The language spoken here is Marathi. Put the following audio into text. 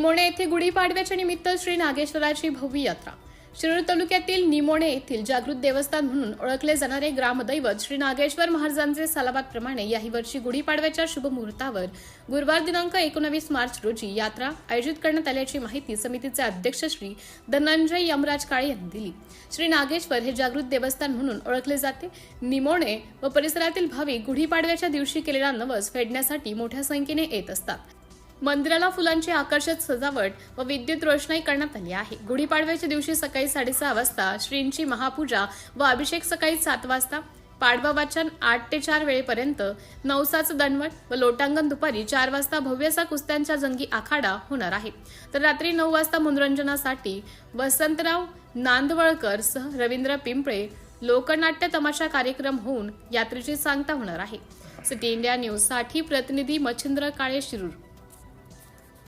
निमोणे येथे गुढीपाडव्याच्या निमित्त श्री नागेश्वराची भव्य यात्रा। शिरूर तालुक्यातील निमोणे येथील जागृत देवस्थान म्हणून ओळखले जाणारे ग्रामदैवत श्री नागेश्वर महाराजांचे सालाबादप्रमाणे याही वर्षी गुढीपाडव्याच्या शुभ मुहूर्तावर गुरुवार दिनांक 19 मार्च रोजी यात्रा आयोजित करण्यात आल्याची माहिती समितीचे अध्यक्ष श्री धनंजय यमराज काळे यांनी दिली। श्री नागेश्वर हे जागृत देवस्थान म्हणून ओळखले जाते। निमोणे व परिसरातील भाविक गुढीपाडव्याच्या दिवशी केलेला नवस फेडण्यासाठी मोठ्या संख्येने येत असतात। मंदिराला फुलांची आकर्षक सजावट व विद्युत रोषणाई करण्यात आली आहे। गुढीपाडव्याच्या दिवशी सकाळी 6:30 वाजता श्रींची महापूजा व अभिषेक सकाळी 7 वाजता, पाडवा वाचन 8 ते 4 वेळेपर्यंत, नवसाचं दणवट व लोटांगण दुपारी 4 वाजता भव्य असा कुस्त्यांचा जंगी आखाडा होणार आहे। तर रात्री 9 वाजता मनोरंजनासाठी वसंतराव नांदवळकर सह रवींद्र पिंपळे लोकनाट्य तमाशा कार्यक्रम होऊन यात्रेची सांगता होणार आहे। सिटी इंडिया न्यूज साठी प्रतिनिधी मच्छिंद्र काळे, शिरूर।